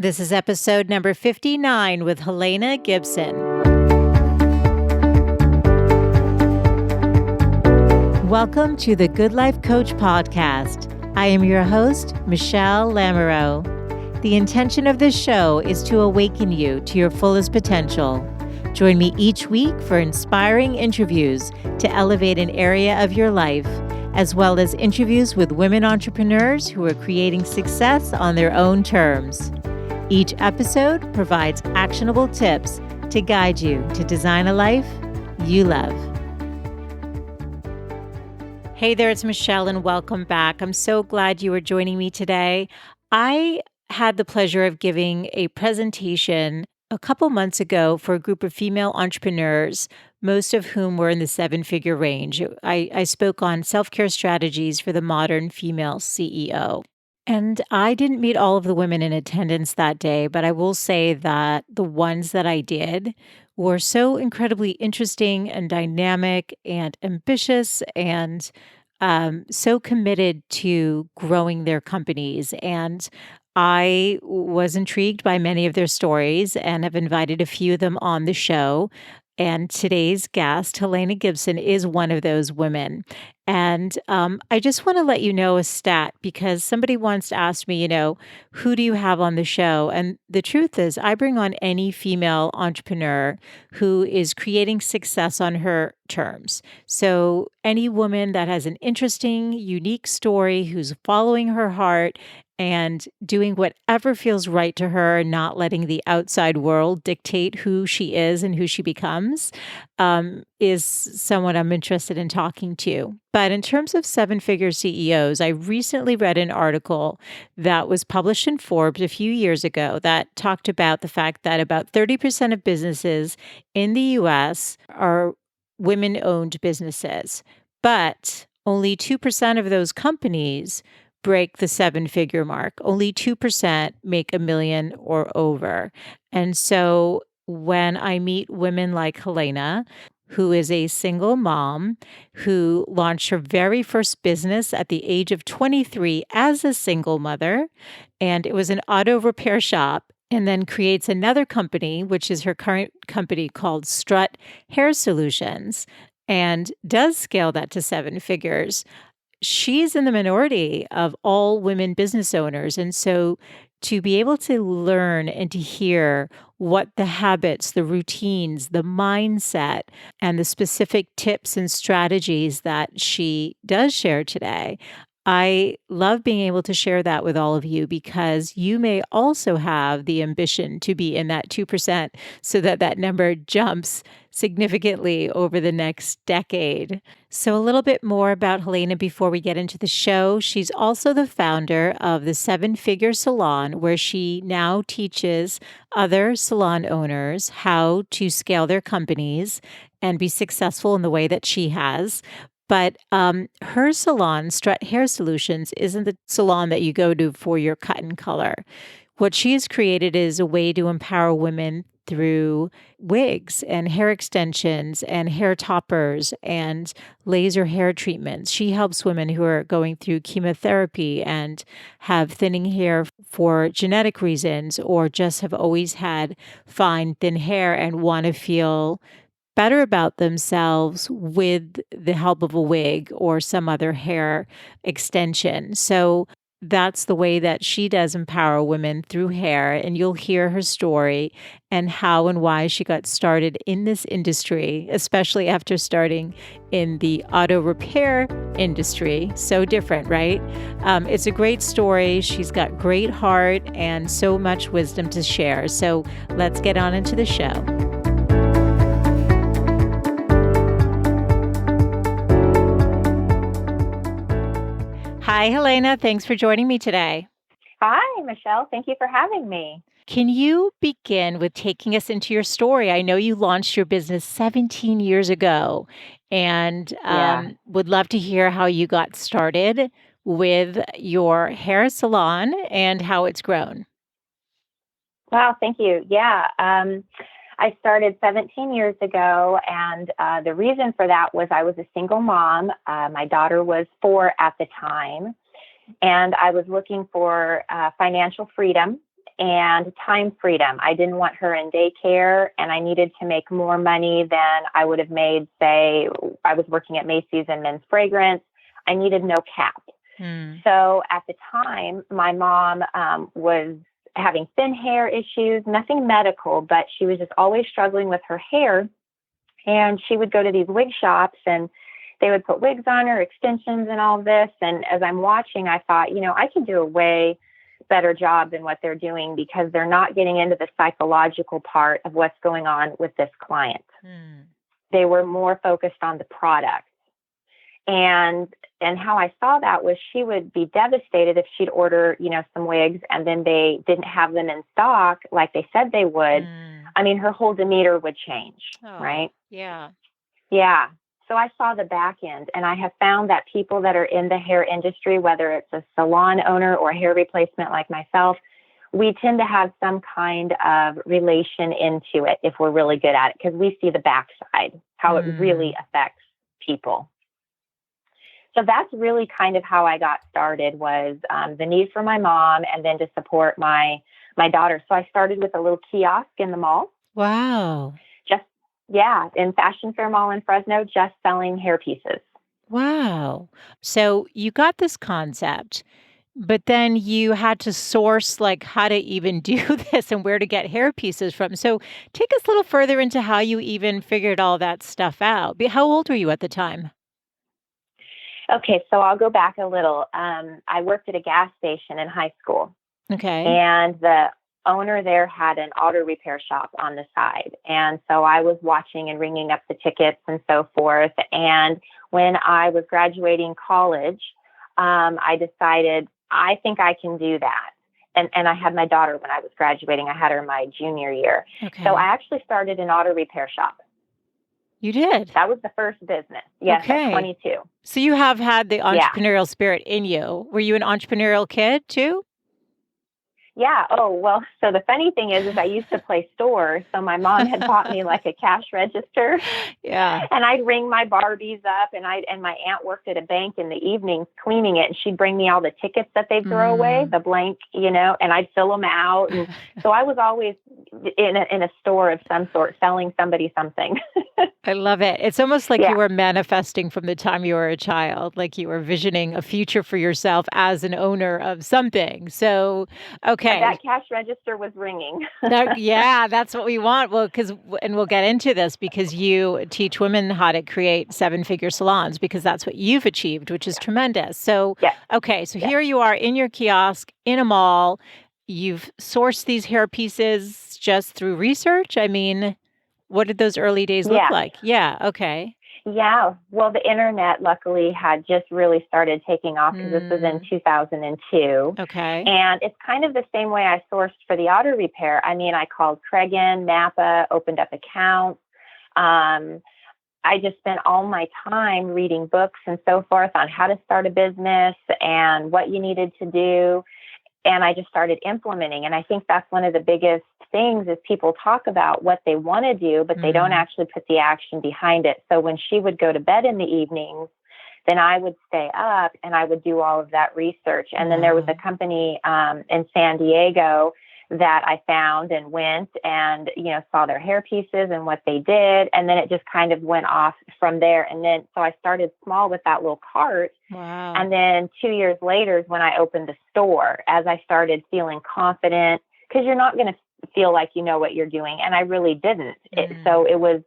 This is episode number 59 with Helena Gibson. Welcome to the Good Life Coach podcast. I am your host, Michelle Lamoureux. The intention of this show is to awaken you to your fullest potential. Join me each week for inspiring interviews to elevate an area of your life, as well as interviews with women entrepreneurs who are creating success on their own terms. Each episode provides actionable tips to guide you to design a life you love. Hey there, it's Michelle, and welcome back. I'm so glad you are joining me today. I had the pleasure of giving a presentation a couple months ago for a group of female entrepreneurs, most of whom were in the seven-figure range. I spoke on self-care strategies for the modern female CEO. And I didn't meet all of the women in attendance that day, but I will say that the ones that I did were so incredibly interesting and dynamic and ambitious and so committed to growing their companies. And I was intrigued by many of their stories and have invited a few of them on the show. And today's guest, Helena Gibson, is one of those women. And I just want to let you know a stat because somebody once asked me, who do you have on the show? And the truth is, I bring on any female entrepreneur who is creating success on her terms. So any woman that has an interesting, unique story, who's following her heart and doing whatever feels right to her, not letting the outside world dictate who she is and who she becomes, is someone I'm interested in talking to. But in terms of seven-figure CEOs, I recently read an article that was published in Forbes a few years ago that talked about the fact that about 30% of businesses in the US are women-owned businesses, but only 2% of those companies break the seven-figure mark. Only 2% make $1 million or over. And so when I meet women like Helena, who is a single mom who launched her very first business at the age of 23 as a single mother, and it was an auto repair shop, and then creates another company, which is her current company called Strut Hair Solutions, and does scale that to seven figures. She's in the minority of all women business owners. And so to be able to learn and to hear what the habits, the routines, the mindset, and the specific tips and strategies that she does share today, I love being able to share that with all of you because you may also have the ambition to be in that 2% so that that number jumps significantly over the next decade. So a little bit more about Helena before we get into the show. She's also the founder of the Seven Figure Salon, where she now teaches other salon owners how to scale their companies and be successful in the way that she has. But her salon, Strut Hair Solutions, isn't the salon that you go to for your cut and color. What she has created is a way to empower women through wigs and hair extensions and hair toppers and laser hair treatments. She helps women who are going through chemotherapy and have thinning hair for genetic reasons or just have always had fine, thin hair and want to feel better about themselves with the help of a wig or some other hair extension. So that's the way that she does empower women through hair. And you'll hear her story and how and why she got started in this industry, especially after starting in the auto repair industry. So different, right? It's a great story. She's got great heart and so much wisdom to share. So let's get on into the show. Hi, Helena. Thanks for joining me today. Hi, Michelle. Thank you for having me. Can you begin with taking us into your story? I know you launched your business 17 years ago and would love to hear how you got started with your hair salon and how it's grown. Wow, thank you. Yeah, I started 17 years ago, and the reason for that was I was a single mom. My daughter was 4 at the time, and I was looking for financial freedom and time freedom. I didn't want her in daycare, and I needed to make more money than I would have made, say, I was working at Macy's in men's fragrance. I needed no cap. Mm. So at the time, my mom was having thin hair issues, nothing medical, but she was just always struggling with her hair. And she would go to these wig shops and they would put wigs on her, extensions and all this. And as I'm watching, I thought, I could do a way better job than what they're doing because they're not getting into the psychological part of what's going on with this client. Mm. They were more focused on the product. And how I saw that was she would be devastated if she'd order, some wigs and then they didn't have them in stock like they said they would. Mm. I mean, her whole demeanor would change, Oh, right? yeah. Yeah. So I saw the back end, and I have found that people that are in the hair industry, whether it's a salon owner or hair replacement like myself, we tend to have some kind of relation into it if we're really good at it because we see the backside, how it really affects people. So that's really kind of how I got started was the need for my mom and then to support my daughter. So I started with a little kiosk in the mall. Wow. In Fashion Fair Mall in Fresno, just selling hair pieces. Wow. So you got this concept, but then you had to source like how to even do this and where to get hair pieces from. So take us a little further into how you even figured all that stuff out. How old were you at the time? Okay, so I'll go back a little. I worked at a gas station in high school, Okay. and the owner there had an auto repair shop on the side. And so I was watching and ringing up the tickets and so forth. And when I was graduating college, I decided I think I can do that. And I had my daughter when I was graduating. I had her my junior year. So I Okay. actually started an auto repair shop. You did. That was the first business. Yes, at Okay. 22. So you have had the Yeah. entrepreneurial spirit in you. Were you an entrepreneurial kid too? Yeah. Oh, well, so the funny thing is I used to play stores. So my mom had bought me like a cash register Yeah. and I'd ring my Barbies up and my aunt worked at a bank in the evenings cleaning it and she'd bring me all the tickets that they'd throw away, Mm. the blank, and I'd fill them out. And so I was always in a store of some sort selling somebody something. I love it. It's almost like you Yeah. were manifesting from the time you were a child, like you were visioning a future for yourself as an owner of something. So, okay. That cash register was ringing. Yeah, that's what we want. Well, and we'll get into this because you teach women how to create seven-figure salons because that's what you've achieved, which is tremendous. So, Yes. okay, so Yes. here you are in your kiosk in a mall. You've sourced these hair pieces just through research. I mean, what did those early days look Yeah. like? Yeah, okay. Yeah. Well, the internet luckily had just really started taking off because this was in Mm, 2002. okay. And it's kind of the same way I sourced for the auto repair. I mean, I called Cregan, Napa, opened up accounts. Um, I just spent all my time reading books and so forth on how to start a business and what you needed to do. And I just started implementing. And I think that's one of the biggest things is people talk about what they want to do, but they don't Mm, actually put the action behind it. So when she would go to bed in the evenings, then I would stay up and I would do all of that research. And then there was a wow. company in San Diego that I found and went and, saw their hair pieces and what they did. And then it just kind of went off from there. And then, so I started small with that little cart. Wow. And then 2 years later is when I opened the store as I started feeling confident because you're not going to feel like you know what you're doing. And I really didn't. Mm, So it was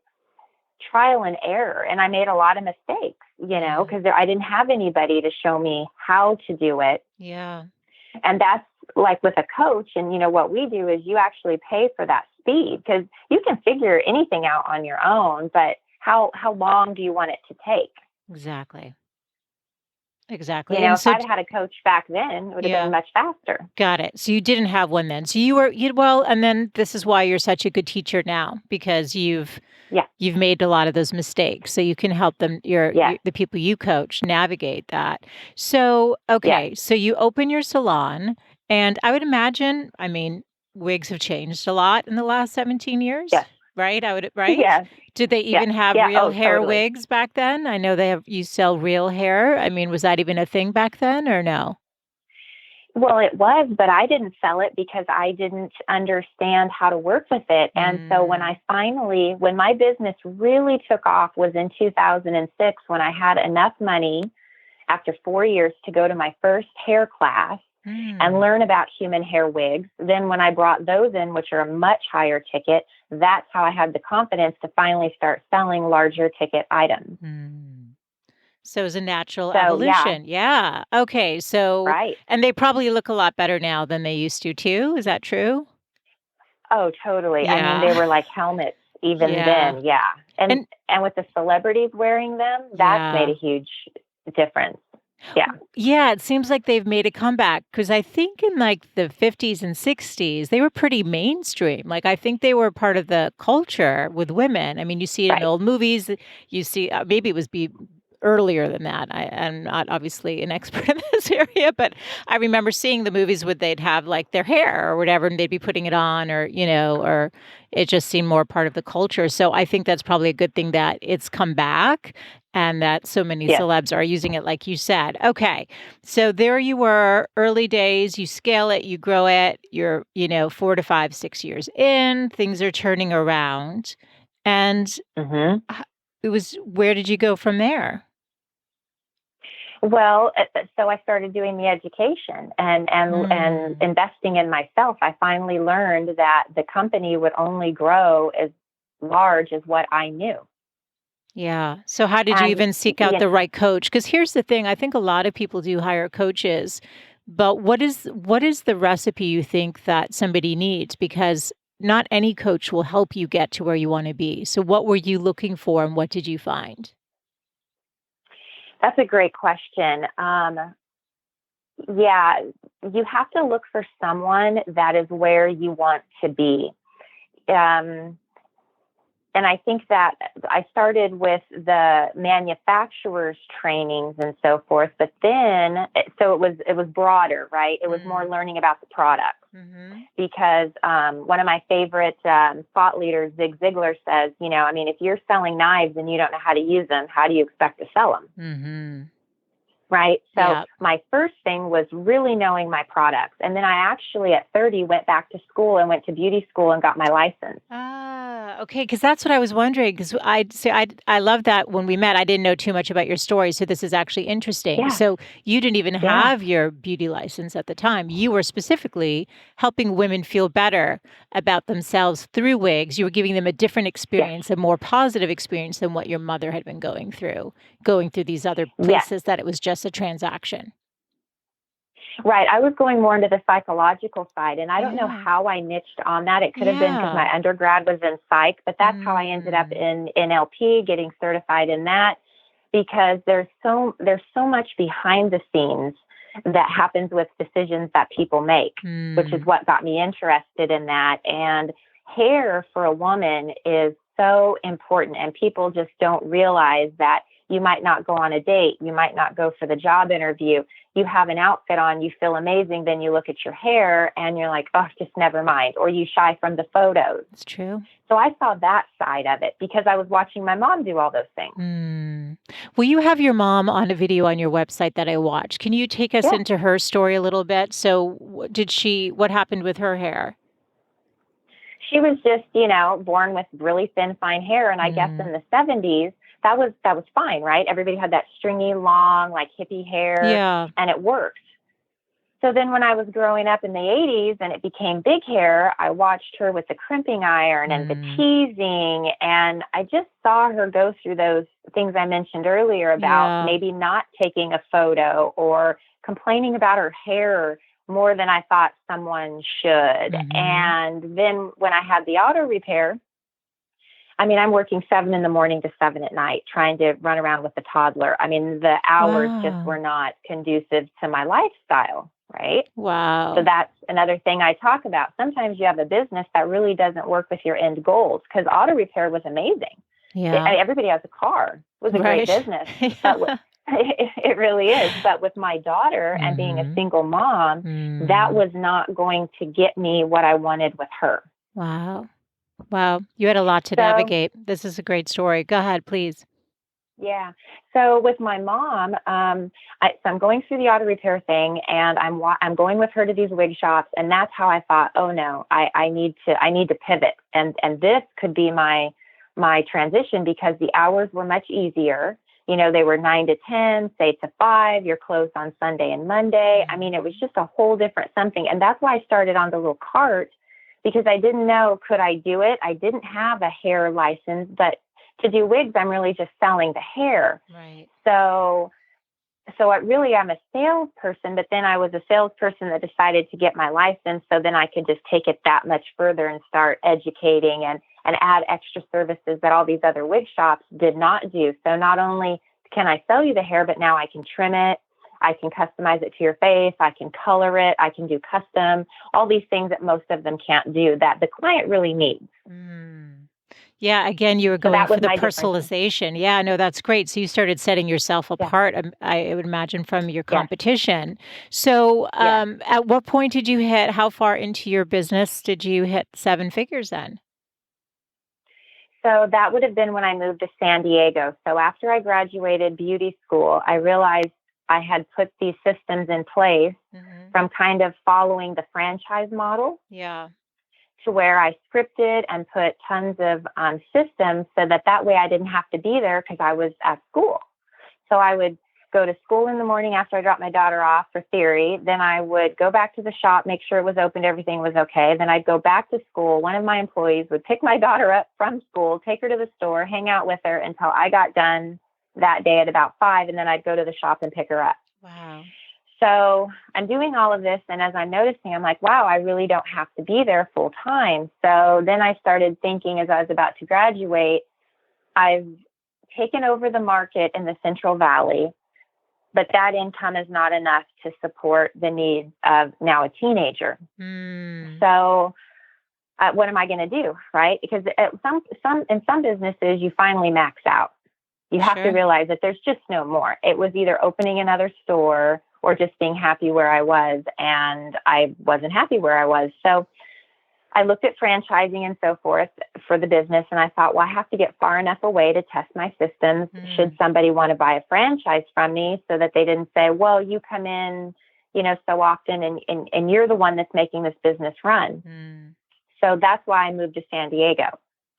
trial and error. And I made a lot of mistakes, yeah. because I didn't have anybody to show me how to do it. Yeah. And that's like with a coach. And, what we do is you actually pay for that speed because you can figure anything out on your own. But how long do you want it to take? Exactly. Exactly. And If so I'd had a coach back then, it would have been yeah. much faster. Got it. So you didn't have one then. So and then this is why you're such a good teacher now because Yeah. you've made a lot of those mistakes. So you can help them Yes. the people you coach navigate that. So, Yes. okay, so you open your salon and I would imagine, I mean, wigs have changed a lot in the last 17 years, Yes. right? Right? Yes. Did they Yes. even have Yeah. real Oh, hair totally. wigs back then? I know you sell real hair. I mean, was that even a thing back then or no? Well, it was, but I didn't sell it because I didn't understand how to work with it. And so Mm. when my business really took off was in 2006, when I had enough money after 4 years to go to my first hair class and Mm. learn about human hair wigs. Then when I brought those in, which are a much higher ticket, that's how I had the confidence to finally start selling larger ticket items. Mm. So it was a natural So yeah, evolution. Yeah. Okay. So, right. and they probably look a lot better now than they used to too. Is that true? Oh, totally. I mean, they Yeah. were like helmets even Yeah. then. Yeah. And And with the celebrities wearing them, that's made yeah. a huge difference. Yeah. Yeah, it seems like they've made a comeback because I think in like the 50s and 60s, they were pretty mainstream. Like, I think they were part of the culture with women. I mean, you see it in Right. old movies. You see, maybe it was earlier than that. I'm not obviously an expert in this area, but I remember seeing the movies where they'd have like their hair or whatever, and they'd be putting it on, or, or it just seemed more part of the culture. So I think that's probably a good thing that it's come back and that so many Yes. celebs are using it, like you said. Okay. So there you were, early days, you scale it, you grow it, you're, 4 to 5, 6 years in, things are turning around. And Hmm. it was, where did you go from there? Well, so I started doing the education and Mm, investing in myself. I finally learned that the company would only grow as large as what I knew. yeah. So how did you And even seek out you the right coach? Because here's the thing, I think a lot of people do hire coaches, but what is the recipe you think that somebody needs? Because not any coach will help you get to where you want to be. So what were you looking for and what did you find? That's a great question. Yeah, you have to look for someone that is where you want to be. Um, and I think that I started with the manufacturers trainings and so forth, but then so it was broader, right? It was more Mm. learning about the product Mhm. because one of my favorite thought leaders, Zig Ziglar, says, I mean, if you're selling knives and you don't know how to use them, how do you expect to sell them? Mhm. Right. So Yeah. my first thing was really knowing my products. And then I actually at 30 went back to school and went to beauty school and got my license. Ah, okay, because that's what I was wondering. Because I love that when we met, I didn't know too much about your story, so this is actually interesting. Yeah. So, you didn't even Yeah. have your beauty license at the time. You were specifically helping women feel better about themselves through wigs. You were giving them a different Yes. experience, a more positive experience than what your mother had been going through these other Yes. places that it was just a transaction. Right. I was going more into the psychological side, and I don't know Yeah. how I niched on that. It could have been because my Yeah. undergrad was in psych, but that's how I ended up Mm. in NLP, getting certified in that, because there's so much behind the scenes that happens with decisions that people make, which is Mm. what got me interested in that. And hair for a woman is so important, and people just don't realize that you might not go on a date, you might not go for the job interview, you have an outfit on, you feel amazing, then you look at your hair and you're like, oh, just never mind, or you shy from the photos. It's true. So I saw that side of it because I was watching my mom do all those things. Mm. Well, you have your mom on a video on your website that I watched. Can you take us Yeah. into her story a little bit? So, what happened with her hair? She was just, born with really thin, fine hair. And I guess Mm. in the 70s, that was fine, right? Everybody had that stringy, long, like hippie hair, Yeah. and it worked. So then when I was growing up in the 80s and it became big hair, I watched her with the crimping iron and the Mm. teasing. And I just saw her go through those things I mentioned earlier about Yeah. maybe not taking a photo or complaining about her hair more than I thought someone should. Mhm. And then when I had the auto repair, I mean, I'm working 7 in the morning to 7 at night, trying to run around with a toddler. I mean, the hours just were Wow. not conducive to my lifestyle, right? So Wow. that's another thing I talk about. Sometimes you have a business that really doesn't work with your end goals because auto repair was amazing. Yeah. Everybody has a car. It was a great Right. business, but Yeah. it really is. But with my daughter and being a Mhm. single mom, that Mm. was not going to get me what I wanted with her. Wow. Wow. You had a lot to So navigate. This is a great story. Go ahead, please. Yeah. So with my mom, so I'm going through the auto repair thing, and I'm going with her to these wig shops, and that's how I thought, oh no, I need to pivot, and this could be my transition because the hours were much easier. You know, they were 9 to 10, say to 5. You're closed on Sunday and Monday. I mean, it was just a whole different something, and that's why I started on the little cart because I didn't know could I do it. I didn't have a hair license, but to do wigs, I'm really just selling the hair. Right. So, I'm a salesperson, but then I was a salesperson that decided to get my license. So then I could just take it that much further and start educating and add extra services that all these other wig shops did not do. So not only can I sell you the hair, but now I can trim it. I can customize it to your face. I can color it. I can do custom, all these things that most of them can't do that the client really needs. Mm. Yeah, again, you were So going that was for the my difference. personalization. Yeah, no, that's great. So you started setting yourself Yeah. apart, I would imagine, from your Yes. competition. So, Yes. at what point did you hit how far into your business did you hit 7 figures then? So that would have been when I moved to San Diego. So after I graduated beauty school, I realized I had put these systems in place Mhm. from kind of following the franchise model Yeah. to where I scripted and put tons of systems so that way I didn't have to be there because I was at school. So I would go to school in the morning after I dropped my daughter off for theory. Then I would go back to the shop, make sure it was open, everything was okay. Then I'd go back to school. One of my employees would pick my daughter up from school, take her to the store, hang out with her until I got done that day at about 5. And then I'd go to the shop and pick her up. Wow. So I'm doing all of this. And as I'm noticing, I'm like, wow, I really don't have to be there full time. So then I started thinking as I was about to graduate, I've taken over the market in the Central Valley, but that income is not enough to support the needs of now a teenager. Mm. So, what am I going to do, right? Because at some businesses, you finally max out. You have to Sure. realize that there's just no more. It was either opening another store or just being happy where I was, and I wasn't happy where I was. So I looked at franchising and so forth for the business, and I thought, well, I have to get far enough away to test my systems. Should Mm. somebody want to buy a franchise from me, so that they didn't say, well, you come in, so often, and you're the one that's making this business run. Mm. So that's why I moved to San Diego,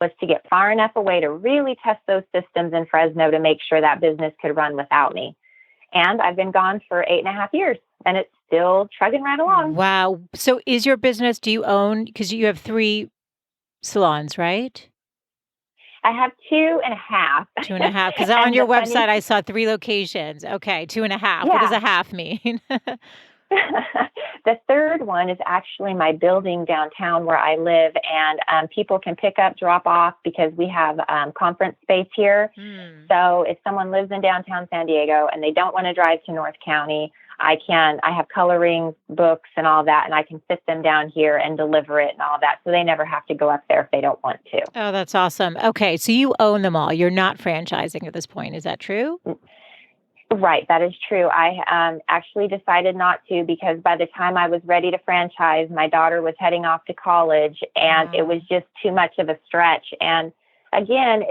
was to get far enough away to really test those systems in Fresno to make sure that business could run without me. And I've been gone for 8.5 years, and it's still chugging right along. Wow. So is your business do you own because you have 3 salons, right? I have 2.5. 2.5, 'cause on And your the funny website, I saw 3 locations. Okay, 2.5. What does Yeah. a half mean? The third one is actually my building downtown where I live, and people can pick up, drop off because we have conference space here. Hmm. So if someone lives in downtown San Diego and they don't want to drive to North County, I have coloring books and all that, and I can sit them down here and deliver it and all that. So they never have to go up there if they don't want Oh, that's awesome. Okay, so you own them all. You're not franchising at this point. Is that true? to. Right, that is true. I actually decided not to because by the time I was ready to franchise, my daughter was heading off to college, and it was Wow. just too much of a stretch. And again,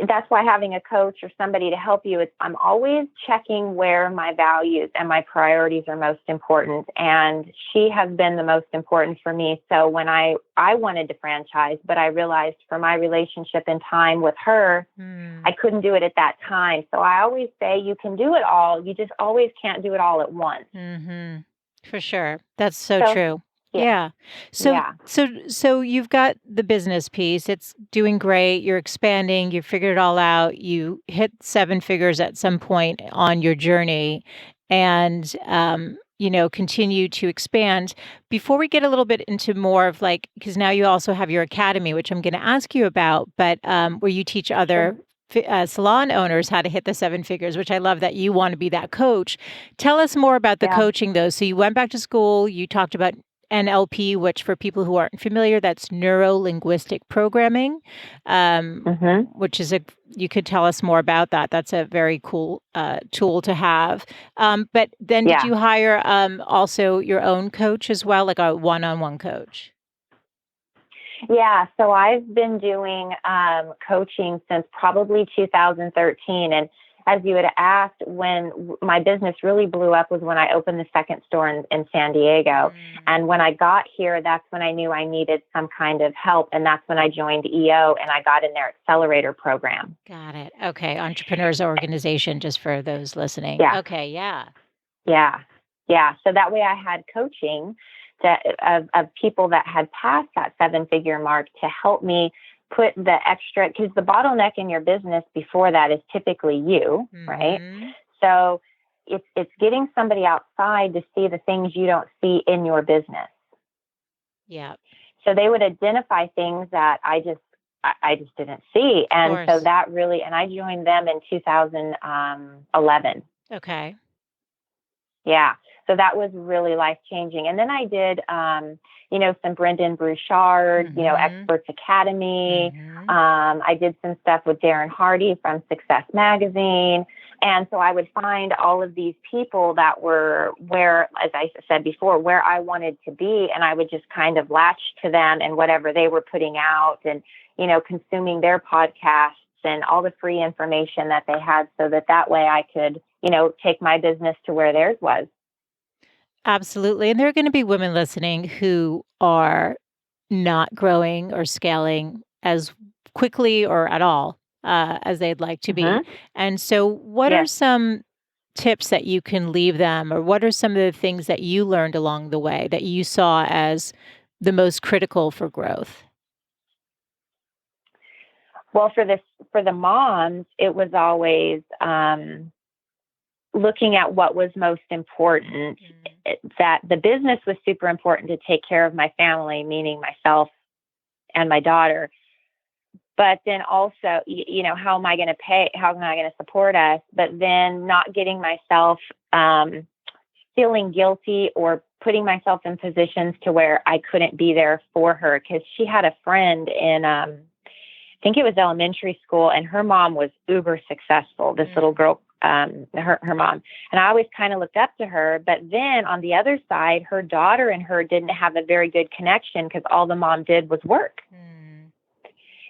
that's why having a coach or somebody to help you, I'm always checking where my values and my priorities are most important. And she has been the most important for me. So when I wanted to franchise, but I realized for my relationship and time with her, I Hmm. couldn't do it at that time. So I always say you can do it all. You just always can't do it all at once. Mhm. For sure. That's so So true. yeah, Yeah. So yeah. so you've got the business piece. It's doing great. You're expanding. You figured it all out. You hit 7 figures at some point on your journey and continue to expand. Before we get a little bit into more of like because now you also have your academy, which I'm going to ask you about, but where you teach Sure. other salon owners how to hit the 7 figures, which I love that you want to be that coach. Tell us more about the Yeah. coaching, though. So you went back to school, you talked about NLP, which for people who aren't familiar, that's neuro linguistic programming, Mhm. which is you could tell us more about that. That's a very cool tool to have. But then did Yeah. you hire also your own coach as well, like a one on one coach? Yeah, so I've been doing coaching since probably 2013. And as you had asked, when my business really blew up was when I opened the second store in San Diego. Mm, And when I got here, that's when I knew I needed some kind of help. And that's when I joined EO and I got in their accelerator program. got it. Okay, Entrepreneurs Organization, just for those listening. Yeah, Okay, yeah. yeah, yeah. So that way I had coaching of people that had passed that seven-figure mark to help me put the extra, because the bottleneck in your business before that is typically you, right? Mhm. So it's getting somebody outside to see the things you don't see in your business. Yeah, So they would identify things that I just didn't see. of And so course. that really, and I joined them in 2011. Okay. Yeah. So that was really life changing. And then I did, some Brendan Burchard, Mhm. Experts Academy. Mhm. I did some stuff with Darren Hardy from Success Magazine. And so I would find all of these people that were where, as I said before, where I wanted to be. And I would just kind of latch to them and whatever they were putting out and, consuming their podcasts and all the free information that they had so that way I could, take my business to where theirs was. Absolutely, and there are gonna be women listening who are not growing or scaling as quickly or at all, as they'd like to be. Hmm. And so what are Yes. some tips that you can leave them, or what are some of the things that you learned along the way that you saw as the most critical for growth? Well, for the moms, it was always looking at what was most important. Mm, That the business was super important to take care of my family, meaning myself and my daughter. But then also, how am I going to pay? How am I going to support us? But then not getting myself feeling guilty or putting myself in positions to where I couldn't be there for her because she had a friend in I think it was elementary school, and her mom was uber successful. This little mm, girl, her mom, and I always kind of looked up to her. But then on the other side, her daughter and her didn't have a very good connection because all the mom did was work. mm.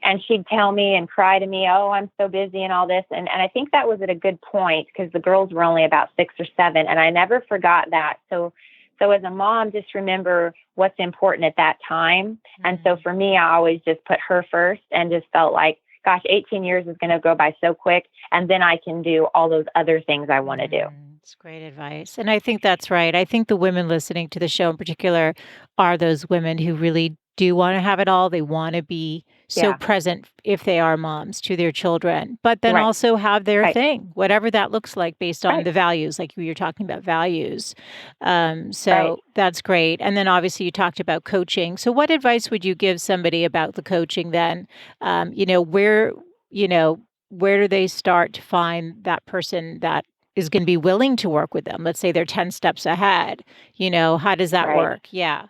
And she'd tell me and cry to me, "Oh, I'm so busy and all this." And I think that was at a good point because the girls were only about 6 or 7, and I never forgot that. So as a mom, just remember what's important at that time. And so Mm, for me, I always just put her first and just felt like, gosh, 18 years is going to go by so quick, and then I can do all those other things I want to do. it's great advice. And I think that's right. I think the women listening to the show in particular are those women who really do want to have it all. They want to be so Yeah. present if they are moms to their children, but then Right. also have their Right. thing, whatever that looks like based on Right. the values, like you were talking about values. Right. So that's great. And then obviously you talked about coaching. So what advice would you give somebody about the coaching then? Where, you know, where do they start to find that person that is gonna be willing to work with them? Let's say they're 10 steps ahead, how does that Right. work? Yeah.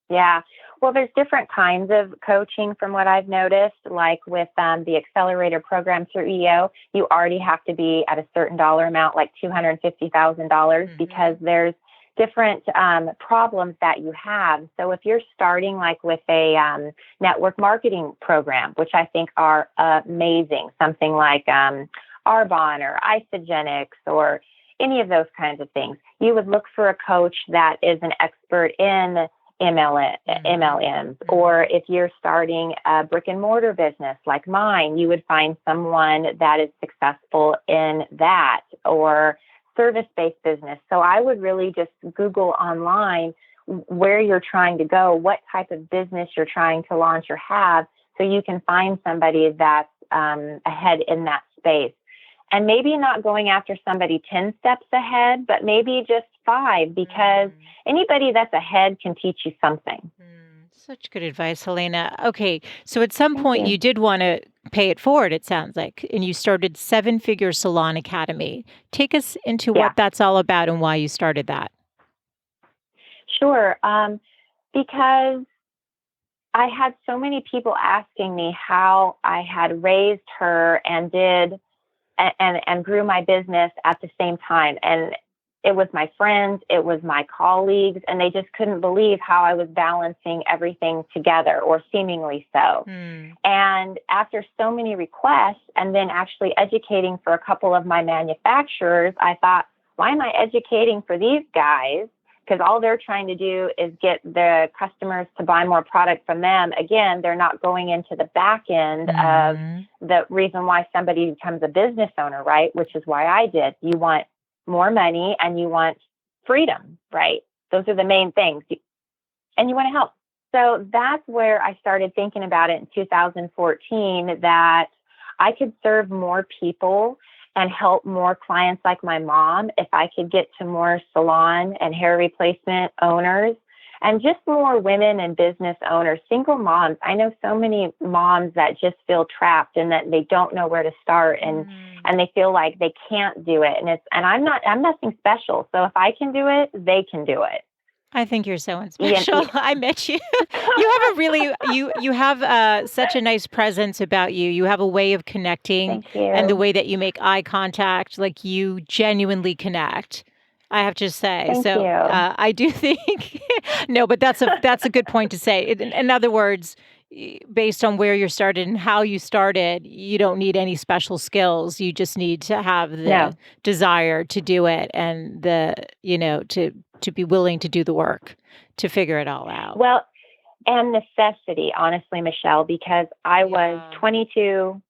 Yeah. Well, there's different kinds of coaching from what I've noticed. Like with the accelerator program through EO, you already have to be at a certain dollar amount, like $250,000, because Mhm. there's different problems that you have. So if you're starting like with a network marketing program, which I think are amazing, something like Arbonne or Isogenics or any of those kinds of things, you would look for a coach that is an expert in Mhm. MLMs. Or Mhm. if you're starting a brick and mortar business like mine, you would find someone that is successful in that, or service based business. So I would really just Google online where you're trying to go, what type of business you're trying to launch or have, so you can find somebody that's ahead in that space. And maybe not going after somebody 10 steps ahead, but maybe just five, because Mm. anybody that's ahead can teach you something. Such good advice, Helena. Okay, so at some Thank point you. you did wanna pay it forward, it sounds like, and you started Seven Figure Salon Academy. Take us into Yeah, what that's all about and why you started that. sure. Because I had so many people asking me how I had raised her and did and grew my business at the same time. And it was my friends, it was my colleagues, and they just couldn't believe how I was balancing everything together, or seemingly so. Mm. And after so many requests, and then actually educating for a couple of my manufacturers, I thought, why am I educating for these guys? Because all they're trying to do is get the customers to buy more product from them. Again, they're not going into the back end of the reason why somebody becomes a business owner, right? Which is why I did. You want more money and you want freedom, right? Those are the main things. And you want to help. So that's where I started thinking about it in 2014, that I could serve more people and help more clients like my mom if I could get to more salon and hair replacement owners, and just more women and business owners, single moms. I know so many moms that just feel trapped and that they don't know where to start, and they feel like they can't do it. And I'm nothing special. So if I can do it, they can do it. I think you're so Yeah, special. I met you. You have a really you have such a nice presence about you. You have a way of connecting, thank and the you. way that you make eye contact, like you genuinely connect. I have to say. Thank So you. I do think no, but that's a good point to say. In other words, based on where you started and how you started, you don't need any special skills. You just need to have the No. desire to do it, and the to be willing to do the work to figure it all out. Well, and necessity, honestly, Michelle, because I was Yeah. 22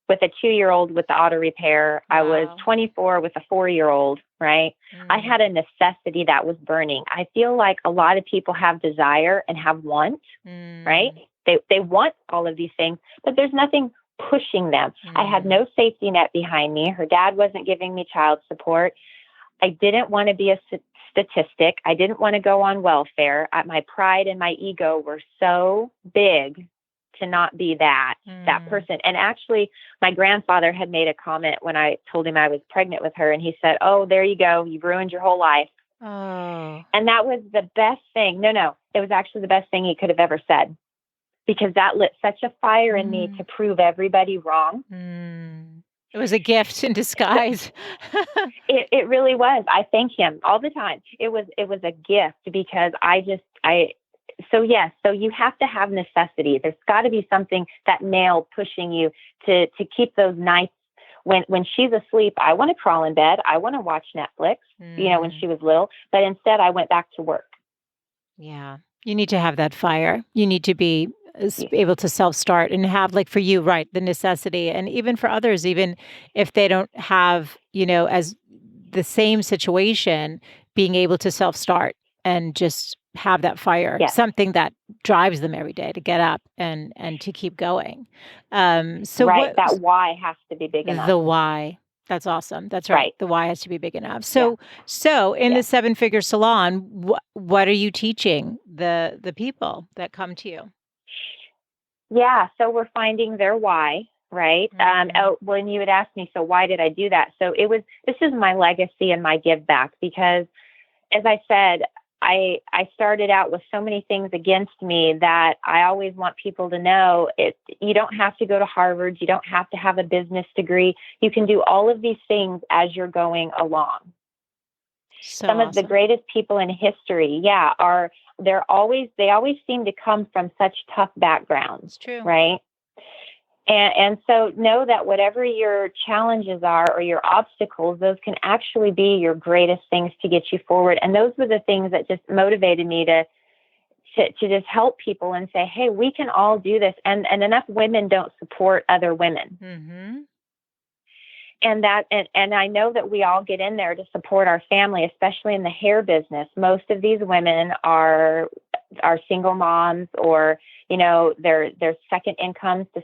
with a 2-year-old with the auto repair. I was Wow. 24 with a 4-year-old, right? I Mm. had a necessity that was burning. I feel like a lot of people have desire and have want, right? Mm. They want all of these things, but there's nothing pushing them. I had Mm. no safety net behind me. Her dad wasn't giving me child support. I didn't want to be a statistic. I didn't want to go on welfare. My pride and my ego were so big to not be that Mm. person. And actually, my grandfather had made a comment when I told him I was pregnant with her, and he said, "Oh, there you go. You've ruined your whole life." Oh. And that was the best thing. No, it was actually the best thing he could have ever said, because that lit such a fire in me Mm. to prove everybody wrong. Mm. It was a gift in disguise. It really was. I thank him all the time. It was a gift, because so yes, so you have to have necessity. There's got to be something, that nail pushing you to keep those nights when she's asleep. I want to crawl in bed. I want to watch Netflix, when Mm. she was little, but instead I went back to work. Yeah. You need to have that fire. You need to be Y- able to self-start and have, like for you, right, the necessity. And even for others, even if they don't have, as the same situation, being able to self-start and just have that fire, Yes, something that drives them every day to get up and to keep going. So right. what That why has to be big enough. the why. That's awesome. That's right. Right. The why has to be big enough. Yeah. So in the Yes. seven-figure salon, what are you teaching the people that come to you? Yeah, so we're finding their why, right? Mm. When you had asked me, so why did I do that? So this is my legacy and my give back, because, as I said, I started out with so many things against me that I always want people to know you don't have to go to Harvard. You don't have to have a business degree. You can do all of these things as you're going along. So Some of the awesome. greatest people in history, yeah, they always seem to come from such tough backgrounds, It's true. right? And so know that whatever your challenges are or your obstacles, those can actually be your greatest things to get you forward. And those were the things that just motivated me to just help people and say, hey, we can all do this. And enough women don't support other women. Mhm. And I know that we all get in there to support our family, especially in the hair business. Most of these women are single moms, or their second incomes to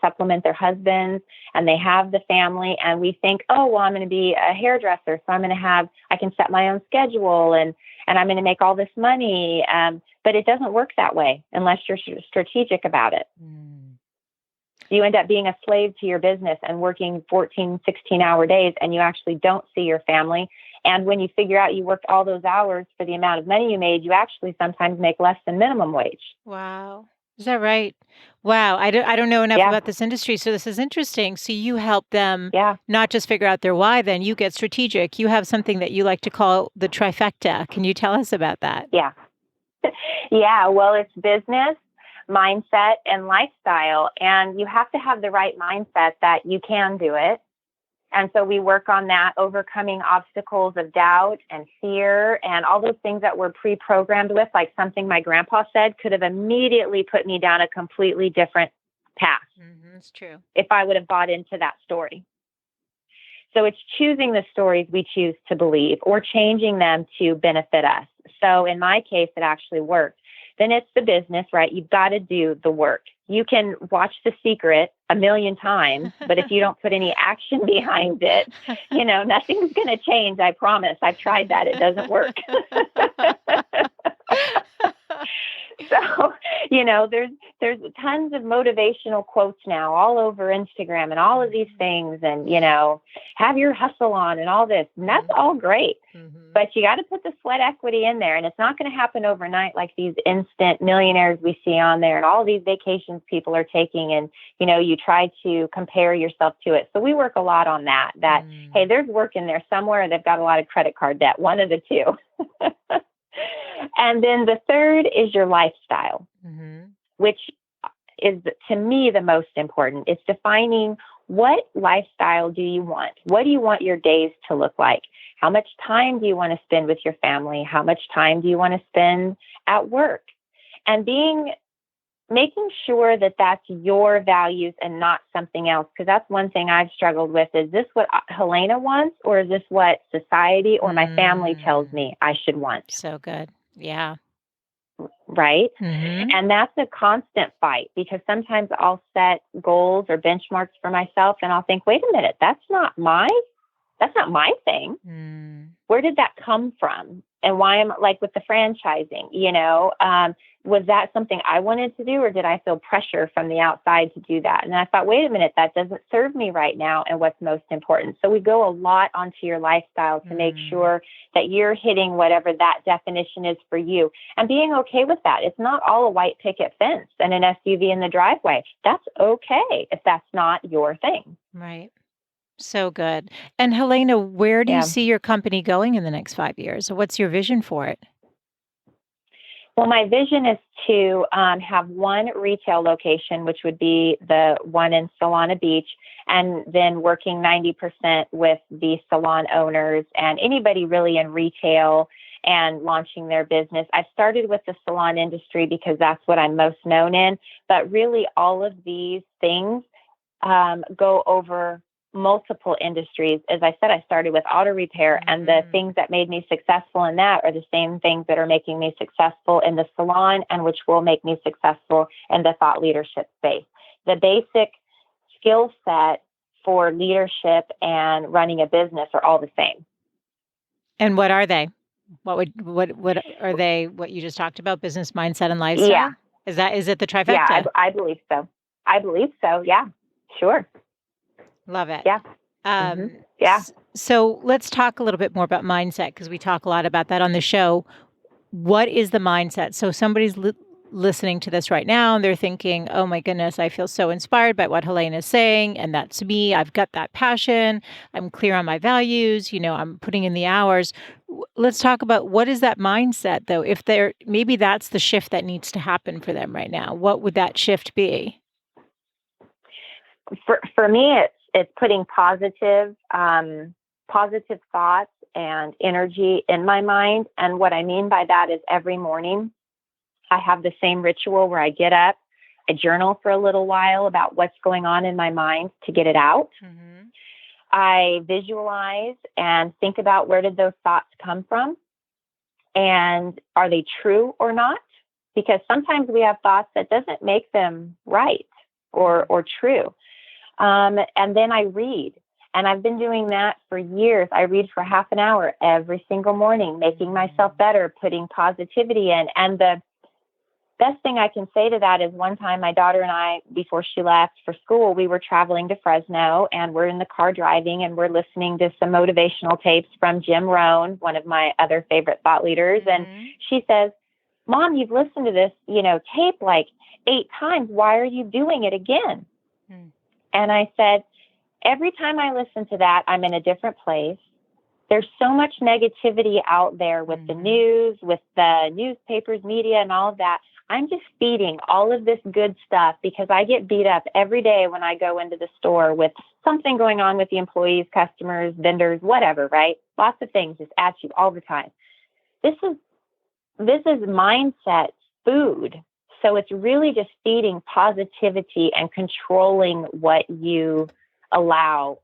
supplement their husbands, and they have the family. And we think, oh well, I'm going to be a hairdresser, so I can set my own schedule, and I'm going to make all this money. But it doesn't work that way unless you're strategic about it. Mm. You end up being a slave to your business and working 14, 16-hour days, and you actually don't see your family. And when you figure out you worked all those hours for the amount of money you made, you actually sometimes make less than minimum wage. Wow. Is that right? Wow, I don't know enough Yeah, about this industry, so this is interesting. So you help them yeah, not just figure out their why, then you get strategic. You have something that you like to call the trifecta. Can you tell us about that? yeah. Yeah, well, it's business, mindset, and lifestyle. And you have to have the right mindset that you can do it. And so we work on that, overcoming obstacles of doubt and fear and all those things that we're pre programmed with, like something my grandpa said could have immediately put me down a completely different path It's true. if I would have bought into that story. So it's choosing the stories we choose to believe or changing them to benefit us. So in my case, it actually worked. Then it's the business, right? You've got to do the work. You can watch The Secret a million times, but if you don't put any action behind it, nothing's going to change. I promise. I've tried that. It doesn't work. So, there's tons of motivational quotes now all over Instagram and all of these things and, have your hustle on and all this. And that's all great. But you got to put the sweat equity in there. And it's not going to happen overnight like these instant millionaires we see on there and all these vacations people are taking. And, you try to compare yourself to it. So we work a lot on that, hey, there's work in there somewhere. They've got a lot of credit card debt, one of the two. And then the third is your lifestyle, which is, to me, the most important. It's defining what lifestyle do you want? What do you want your days to look like? How much time do you want to spend with your family? How much time do you want to spend at work? And making sure that that's your values and not something else. Because that's one thing I've struggled with. Is this what Helena wants, or is this what society or my family tells me I should want? So good. Yeah. Right. Mm-hmm. And that's a constant fight because sometimes I'll set goals or benchmarks for myself and I'll think, wait a minute, that's not my thing. Where did that come from? And why am like with the franchising, was that something I wanted to do or did I feel pressure from the outside to do that? And I thought, wait a minute, that doesn't serve me right now and what's most important. So we go a lot onto your lifestyle to make sure that you're hitting whatever that definition is for you and being okay with that. It's not all a white picket fence and an SUV in the driveway. That's okay if that's not your thing. Right. So good. And Helena, where do you Yeah. see your company going in the next 5 years? What's your vision for it? Well, my vision is to have one retail location, which would be the one in Salon Beach, and then working 90% with the salon owners and anybody really in retail and launching their business. I've started with the salon industry because that's what I'm most known in, but really all of these things go over multiple industries. As I said, I started with auto repair, and the things that made me successful in that are the same things that are making me successful in the salon and which will make me successful in the thought leadership space. The basic skill set for leadership and running a business are all the same. And what are they? What are they? What you just talked about, business mindset and Yeah. lifestyle? Is it the Yeah, trifecta? I believe so. I believe so. Yeah, sure. Love it. Yeah. Yeah. So let's talk a little bit more about mindset because we talk a lot about that on the show. What is the mindset? So somebody's listening to this right now and they're thinking, oh my goodness, I feel so inspired by what Helena is saying. And that's me. I've got that passion. I'm clear on my values. I'm putting in the hours. Let's talk about what is that mindset though? If maybe that's the shift that needs to happen for them right now. What would that shift be? For me, it's putting positive thoughts and energy in my mind. And what I mean by that is every morning I have the same ritual where I get up, I journal for a little while about what's going on in my mind to get it out. I visualize and think about where did those thoughts come from and are they true or not? Because sometimes we have thoughts that doesn't make them right or true. And then I read. And I've been doing that for years. I read for half an hour every single morning, making myself better, putting positivity in. And the best thing I can say to that is one time my daughter and I, before she left for school, we were traveling to Fresno and we're in the car driving and we're listening to some motivational tapes from Jim Rohn, one of my other favorite thought leaders. And she says, Mom, you've listened to this, tape like 8 times. Why are you doing it again? Mm. And I said, every time I listen to that, I'm in a different place. There's so much negativity out there with the news, with the newspapers, media, and all of that. I'm just feeding all of this good stuff because I get beat up every day when I go into the store with something going on with the employees, customers, vendors, whatever, right? Lots of things just at you all the time. This is mindset food. So it's really just feeding positivity and controlling what you allow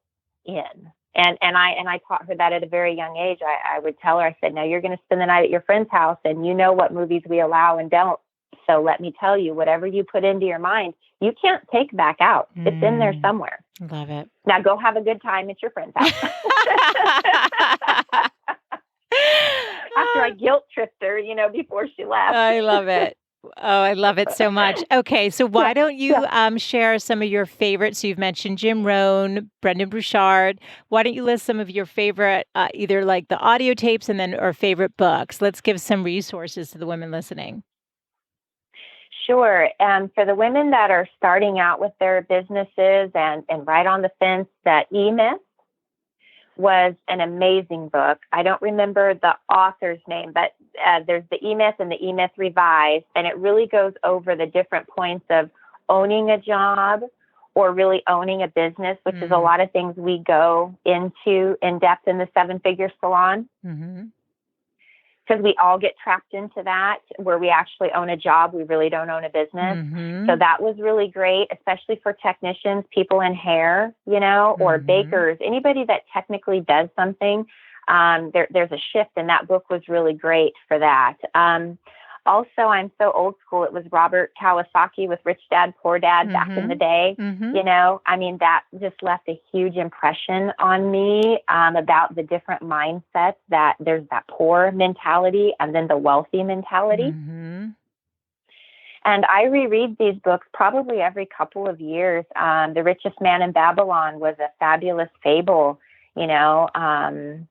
in. And I taught her that at a very young age. I would tell her, I said, now you're going to spend the night at your friend's house and you know what movies we allow and don't. So let me tell you, whatever you put into your mind, you can't take back out. It's in there somewhere. Love it. Now go have a good time at your friend's house. After I guilt tripped her, before she left. I love it. Oh, I love it so much. Okay, so why don't you share some of your favorites? So you've mentioned Jim Rohn, Brendan Burchard. Why don't you list some of your favorite, either like the audio tapes and then or favorite books? Let's give some resources to the women listening. Sure. For the women that are starting out with their businesses and right on the fence, that E-Myth was an amazing book. I don't remember the author's name, but there's the E-Myth and the E-Myth Revised, and it really goes over the different points of owning a job or really owning a business, which is a lot of things we go into in depth in the 7-Figure Salon. Because we all get trapped into that, where we actually own a job, we really don't own a business. So that was really great, especially for technicians, people in hair, or bakers, anybody that technically does something. There's a shift, and that book was really great for that. Also, I'm so old school. It was Robert Kawasaki with Rich Dad, Poor Dad back in the day. That just left a huge impression on me about the different mindsets, that there's that poor mentality and then the wealthy mentality. And I reread these books probably every couple of years. The Richest Man in Babylon was a fabulous fable. I'm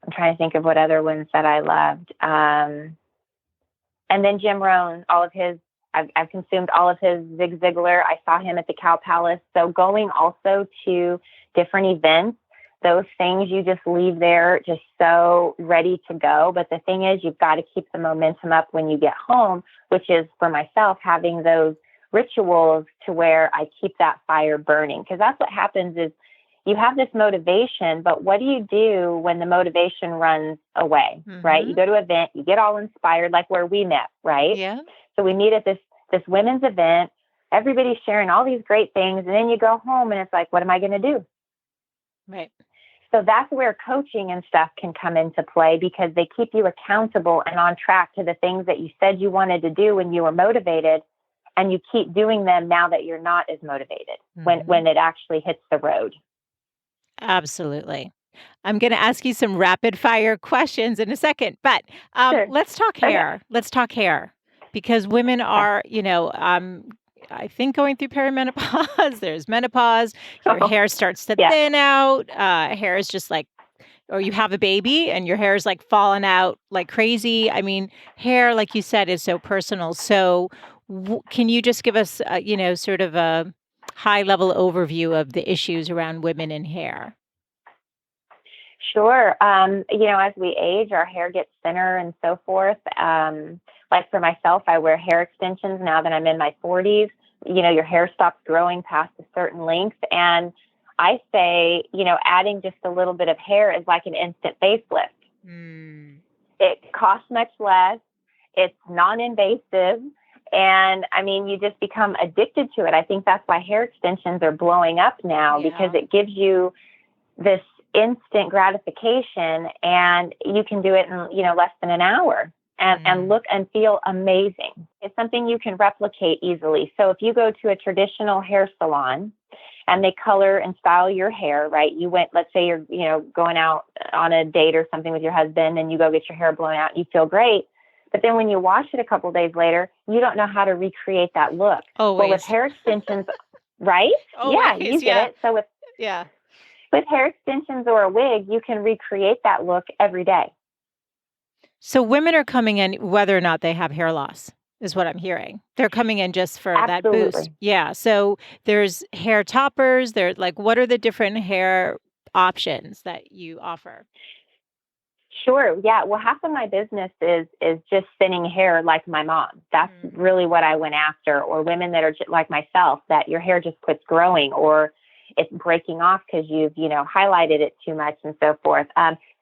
trying to think of what other ones that I loved. And then Jim Rohn, I've consumed all of his. Zig Ziglar, I saw him at the Cow Palace. So going also to different events, those things you just leave there just so ready to go. But the thing is, you've got to keep the momentum up when you get home, which is for myself, having those rituals to where I keep that fire burning. Because that's what happens is you have this motivation, but what do you do when the motivation runs away, right? You go to an event, you get all inspired, like where we met, right? Yeah. So we meet at this women's event, everybody's sharing all these great things, and then you go home and it's like, what am I going to do? Right. So that's where coaching and stuff can come into play, because they keep you accountable and on track to the things that you said you wanted to do when you were motivated, and you keep doing them now that you're not as motivated when it actually hits the road. Absolutely. I'm going to ask you some rapid fire questions in a second, but Sure. let's talk hair. Okay. Let's talk hair, because women are, I think going through perimenopause, there's menopause, your hair starts to thin out, hair is just like, or you have a baby and your hair is like falling out like crazy. I mean, hair, like you said, is so personal. So can you just give us, sort of a high level overview of the issues around women in hair? Sure. As we age, our hair gets thinner and so forth. Like for myself, I wear hair extensions now that I'm in my 40s. Your hair stops growing past a certain length. And I say, adding just a little bit of hair is like an instant facelift. It costs much less. It's non-invasive. And you just become addicted to it. I think that's why hair extensions are blowing up now, because it gives you this instant gratification, and you can do it in, less than an hour and look and feel amazing. It's something you can replicate easily. So if you go to a traditional hair salon and they color and style your hair, right? Let's say you're, going out on a date or something with your husband, and you go get your hair blown out and you feel great. But then when you wash it a couple days later, you don't know how to recreate that look. Always. Well, with hair extensions, right? Always, you get it. So with hair extensions or a wig, you can recreate that look every day. So women are coming in whether or not they have hair loss is what I'm hearing. They're coming in just for that boost. Absolutely. Yeah. So there's hair toppers. There's like, what are the different hair options that you offer? Sure. Yeah. Well, half of my business is just thinning hair like my mom. That's Mm. really what I went after. Or women that are like myself, that your hair just quits growing or it's breaking off because you've highlighted it too much and so forth.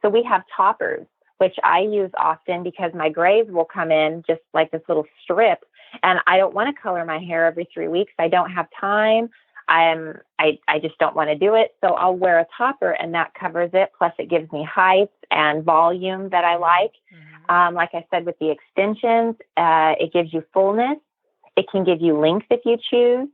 So we have toppers, which I use often because my grays will come in just like this little strip, and I don't want to color my hair every 3 weeks. I don't have time. I just don't want to do it. So I'll wear a topper and that covers it. Plus it gives me height and volume that I like. Mhm. Like I said, with the extensions, it gives you fullness. It can give you length if you choose.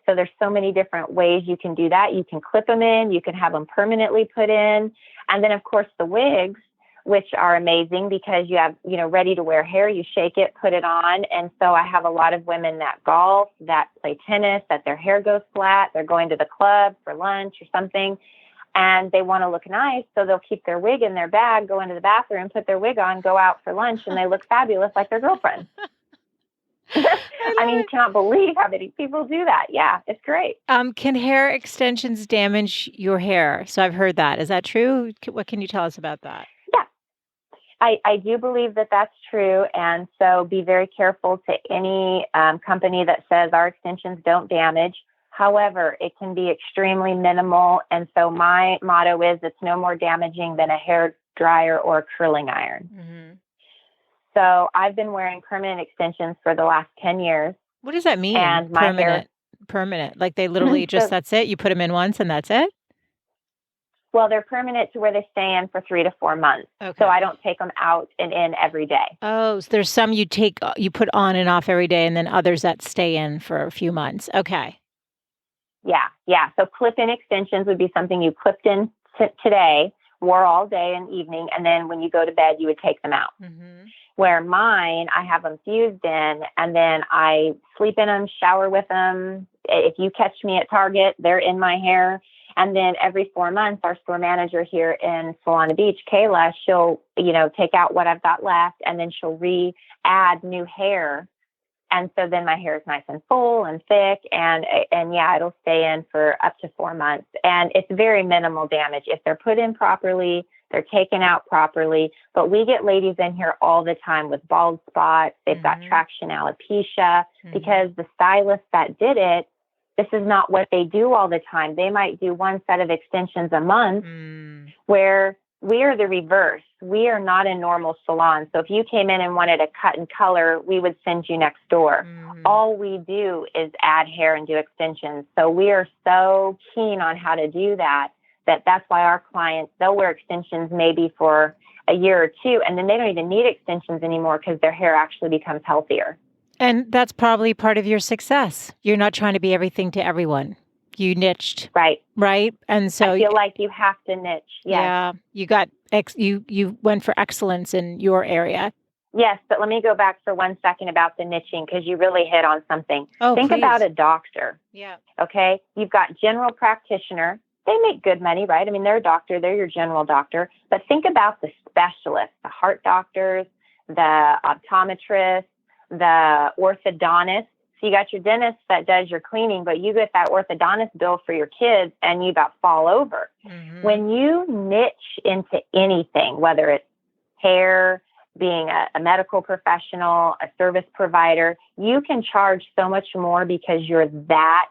So there's so many different ways you can do that. You can clip them in, you can have them permanently put in. And then of course the wigs, which are amazing because you have, ready to wear hair, you shake it, put it on. And so I have a lot of women that golf, that play tennis, that their hair goes flat, they're going to the club for lunch or something, and they want to look nice. So they'll keep their wig in their bag, go into the bathroom, put their wig on, go out for lunch, and they look fabulous like their girlfriend. I I mean, love you it. cannot believe how many people do that. Yeah, it's great. Can hair extensions damage your hair? So I've heard that. Is that true? What can you tell us about that? Yeah, I do believe that that's true. And so be very careful to any company that says our extensions don't damage. However, it can be extremely minimal. And so my motto is it's no more damaging than a hair dryer or a curling iron. Mhm. So I've been wearing permanent extensions for the last 10 years, What does that mean? and my hair, Permanent. Permanent. Like they literally just so, that's it? You put them in once and that's it? well, they're permanent to where they stay in for 3 to 4 months. So I Okay. don't take them out and in every day. Oh, so there's some you take you put on and off every day and then others that stay in for a few months. Okay. Yeah, yeah. So clip-in extensions would be something you clipped in today, wore all day and evening, and then when you go to bed, you would take them out. Mhm. Where mine, I have them fused in, and then I sleep in them, shower with them. If you catch me at Target, they're in my hair. And then every 4 months, our store manager here in Solana Beach, Kayla, she'll, take out what I've got left, and then she'll re-add new hair, and so then my hair is nice and full and thick, and yeah, it'll stay in for up to 4 months. And it's very minimal damage if they're put in properly, they're taken out properly. But we get ladies in here all the time with bald spots. They've got Mhm. traction alopecia Mhm. because the stylist that did it, this is not what they do all the time. They might do one set of extensions a month, Mm. where we are the reverse. We are not a normal salon. So if you came in and wanted a cut and color, we would send you next door. Mhm. All we do is add hair and do extensions. So we are so keen on how to do that, that's why our clients, they'll wear extensions maybe for a year or two, and then they don't even need extensions anymore because their hair actually becomes healthier. And that's probably part of your success. You're not trying to be everything to everyone. You niched, Right. right? And I so feel like you have to niche. Yes. yeah, you got you went for excellence in your area. Yes, but let me go back for 1 second about the niching because you really hit on something. Oh, Think about please. a doctor. Yeah. Okay. You've got general practitioner. They make good money, right? I mean, they're a doctor, they're your general doctor. But think about the specialists, the heart doctors, the optometrists, the orthodontist. So you got your dentist that does your cleaning, but you get that orthodontist bill for your kids and you about fall over. Mhm. When you niche into anything, whether it's hair, being a medical professional, a service provider, you can charge so much more because you're that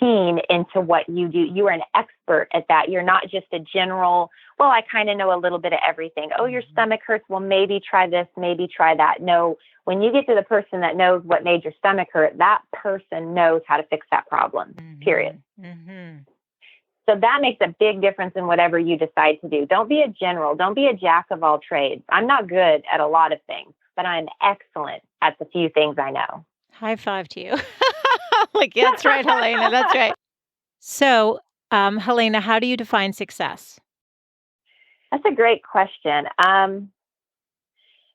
keen into what you do. You are an expert at that. You're not just a general, well, I kind of know a little bit of everything. Oh, your Mhm. stomach hurts. Well, maybe try this, maybe try that. No, when you get to the person that knows what made your stomach hurt, that person knows how to fix that problem, period. Mhm. Mhm. So that makes a big difference in whatever you decide to do. Don't be a general. Don't be a jack of all trades. I'm not good at a lot of things, but I'm excellent at the few things I know. High five to you. Like, yeah, that's right, Helena. That's right. So, Helena, how do you define success? That's a great question.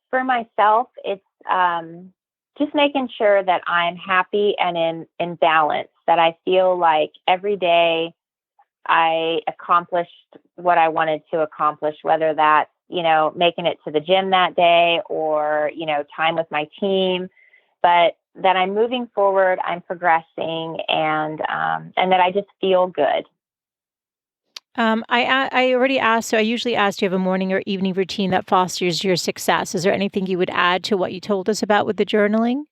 For myself, it's just making sure that I'm happy and in balance, that I feel like every day I accomplished what I wanted to accomplish, whether that's making it to the gym that day or, time with my team, but that I'm moving forward, I'm progressing, and that I just feel good. I already asked, so I usually ask, do you have a morning or evening routine that fosters your success? Is there anything you would add to what you told us about with the journaling?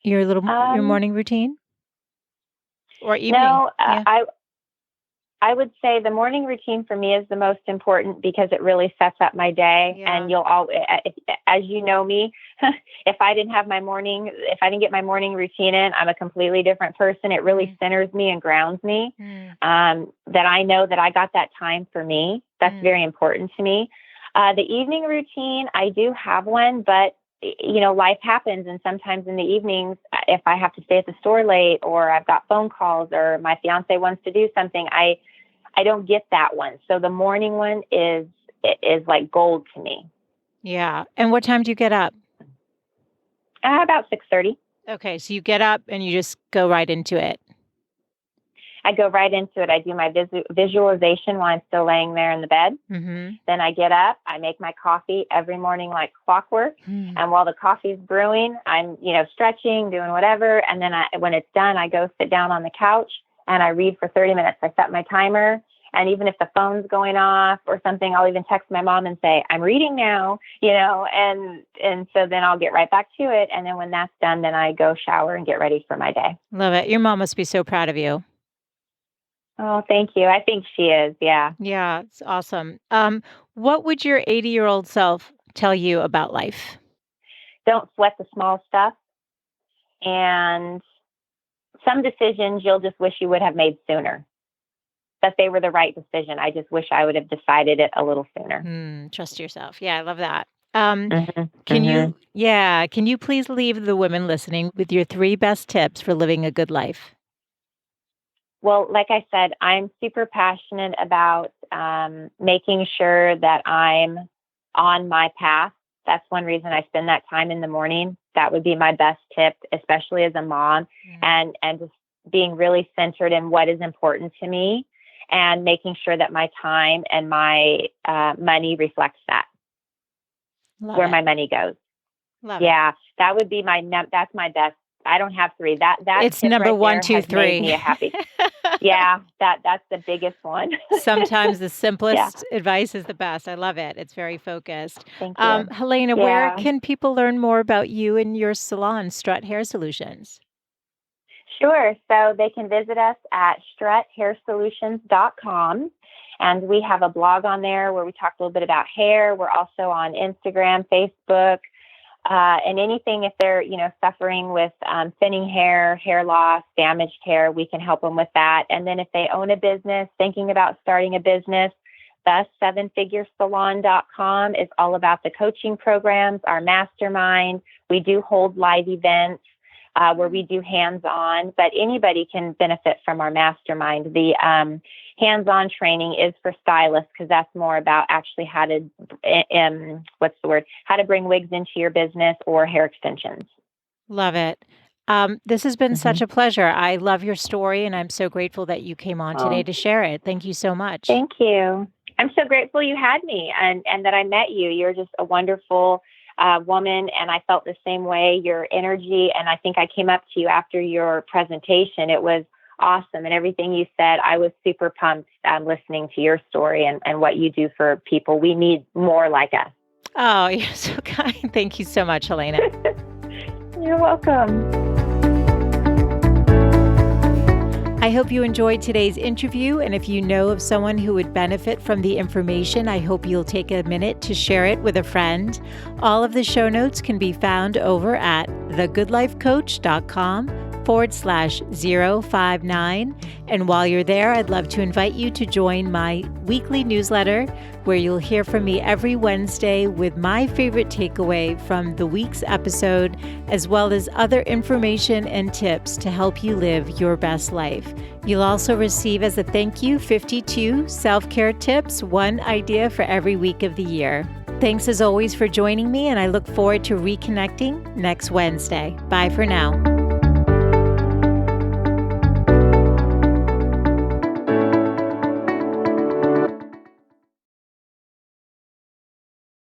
Your Um, morning routine or evening? no, Yeah. I would say the morning routine for me is the most important because it really sets up my day. Yeah. And as you know me, if I didn't get my morning routine in, I'm a completely different person. It really Mm, centers me and grounds me. mm, That I know that I got that time for me. That's mm. very important to me. The evening routine, I do have one, but life happens. And sometimes in the evenings, if I have to stay at the store late or I've got phone calls or my fiance wants to do something, I don't get that one. So the morning one is like gold to me. Yeah. And what time do you get up? About 6:30. Okay, so you get up and you just go right into it. I go right into it. I do my visualization while I'm still laying there in the bed. Mhm. Then I get up, I make my coffee every morning like clockwork. Mm. And while the coffee's brewing, I'm, stretching, doing whatever. And then when it's done, I go sit down on the couch and I read for 30 minutes. I set my timer. And even if the phone's going off or something, I'll even text my mom and say, I'm reading now, and so then I'll get right back to it. And then when that's done, then I go shower and get ready for my day. Love it. Your mom must be so proud of you. Oh, thank you. I think she is. Yeah. Yeah, it's awesome. What would your 80-year-old self tell you about life? Don't sweat the small stuff. And some decisions you'll just wish you would have made sooner, that they were the right decision. I just wish I would have decided it a little sooner. Trust yourself. Yeah, I love that. Hmm. Can Hmm. you please leave the women listening with your 3 best tips for living a good life? Well, like I said, I'm super passionate about making sure that I'm on my path. That's one reason I spend that time in the morning. That would be my best tip, especially as a mom, Mm, and just being really centered in what is important to me, and making sure that my time and my money reflects that, love where it. my money goes. Love it. Yeah, that would be that's my best. I don't have three. That It's tip number right one, there 2, has made 3. me a happy. Yeah, that's the biggest one. Sometimes the Yeah, simplest advice is the best. I love it. It's very focused. thank you. Helena, where Yeah, can people learn more about you and your salon, Strut Hair Solutions? sure. So they can visit us at struthairsolutions.com. And we have a blog on there where we talk a little bit about hair. We're also on Instagram, Facebook, and anything if they're, suffering with thinning hair, hair loss, damaged hair, we can help them with that. And then if they own a business, thinking about starting a business, the sevenfiguresalon.com is all about the coaching programs, our mastermind. We do hold live events where we do hands-on, but anybody can benefit from our mastermind. The hands-on training is for stylists because that's more about actually how to, how to bring wigs into your business or hair extensions. Love it. This has been Hmm. such a pleasure. I love your story, and I'm so grateful that you came on today Oh, to share it. Thank you so much. thank you. I'm so grateful you had me and that I met you. You're just a wonderful woman, and I felt the same way, your energy. And I think I came up to you after your presentation. It was awesome. And everything you said, I was super pumped listening to your story and what you do for people. We need more like us. Oh, you're so kind. Thank you so much, Helena. You're welcome. I hope you enjoyed today's interview, and if you know of someone who would benefit from the information, I hope you'll take a minute to share it with a friend. All of the show notes can be found over at thegoodlifecoach.com/059. And while you're there, I'd love to invite you to join my weekly newsletter, where you'll hear from me every Wednesday with my favorite takeaway from the week's episode, as well as other information and tips to help you live your best life. You'll also receive as a thank you 52 self-care tips, one idea for every week of the year. Thanks as always for joining me, and I look forward to reconnecting next Wednesday. Bye for now.